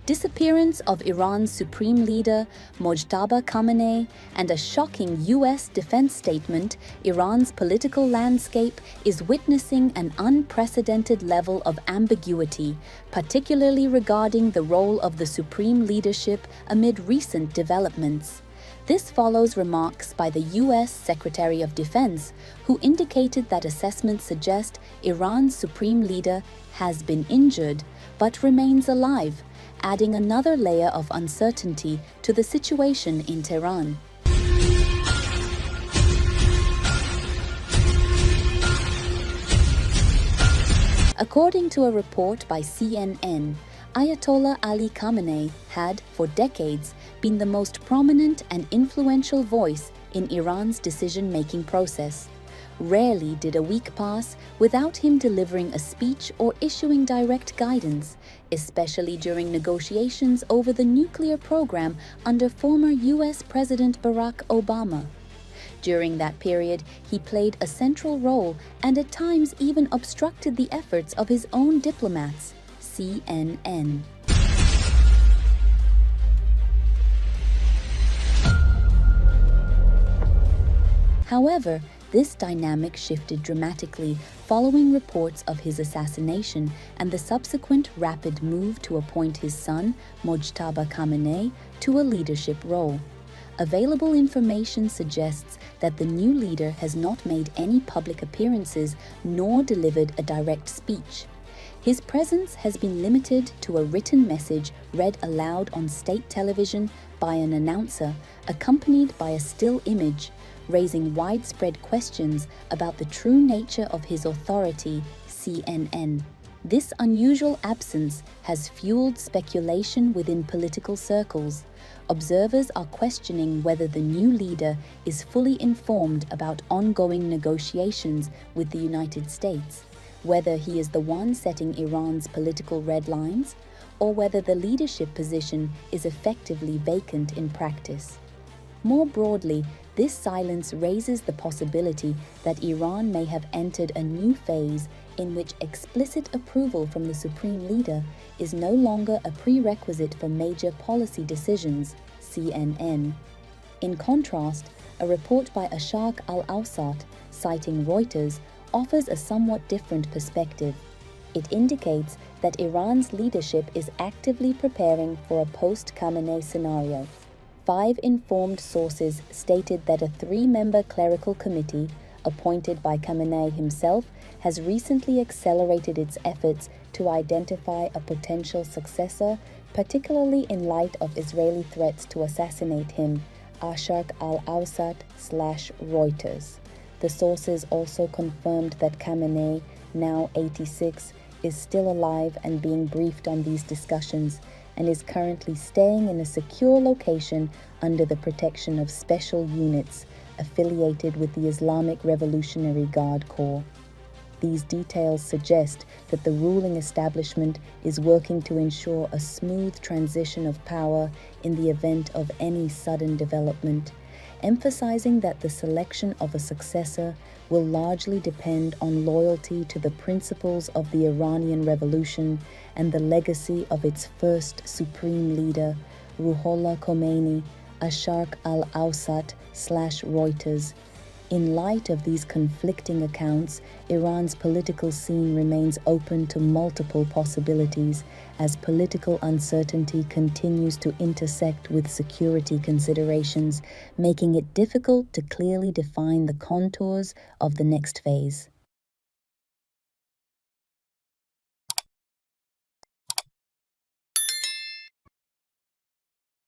disappearance of Iran's supreme leader, Mojtaba Khamenei, and a shocking U.S. defense statement, Iran's political landscape is witnessing an unprecedented level of ambiguity, particularly regarding the role of the supreme leadership amid recent developments. This follows remarks by the U.S. Secretary of Defense, who indicated that assessments suggest Iran's supreme leader has been injured but remains alive, adding another layer of uncertainty to the situation in Tehran. According to a report by CNN, Ayatollah Ali Khamenei had, for decades, been the most prominent and influential voice in Iran's decision-making process. Rarely did a week pass without him delivering a speech or issuing direct guidance, especially during negotiations over the nuclear program under former U.S. President Barack Obama. During that period, he played a central role and at times even obstructed the efforts of his own diplomats. CNN. However, this dynamic shifted dramatically following reports of his assassination and the subsequent rapid move to appoint his son, Mojtaba Khamenei, to a leadership role. Available information suggests that the new leader has not made any public appearances nor delivered a direct speech. His presence has been limited to a written message read aloud on state television by an announcer, accompanied by a still image, raising widespread questions about the true nature of his authority, CNN. This unusual absence has fueled speculation within political circles. Observers are questioning whether the new leader is fully informed about ongoing negotiations with the United States, whether he is the one setting Iran's political red lines, or whether the leadership position is effectively vacant in practice. More broadly, this silence raises the possibility that Iran may have entered a new phase in which explicit approval from the supreme leader is no longer a prerequisite for major policy decisions, CNN. In contrast, a report by Asharq Al-Awsat, citing Reuters, offers a somewhat different perspective. It indicates that Iran's leadership is actively preparing for a post-Khamenei scenario. 5 informed sources stated that a 3-member clerical committee, appointed by Khamenei himself, has recently accelerated its efforts to identify a potential successor, particularly in light of Israeli threats to assassinate him, Asharq Al-Awsat/Reuters. The sources also confirmed that Khamenei, now 86, is still alive and being briefed on these discussions, and is currently staying in a secure location under the protection of special units affiliated with the Islamic Revolutionary Guard Corps. These details suggest that the ruling establishment is working to ensure a smooth transition of power in the event of any sudden development, emphasizing that the selection of a successor will largely depend on loyalty to the principles of the Iranian Revolution and the legacy of its first supreme leader, Ruhollah Khomeini, Asharq Al-Awsat/Reuters. In light of these conflicting accounts, Iran's political scene remains open to multiple possibilities as political uncertainty continues to intersect with security considerations, making it difficult to clearly define the contours of the next phase.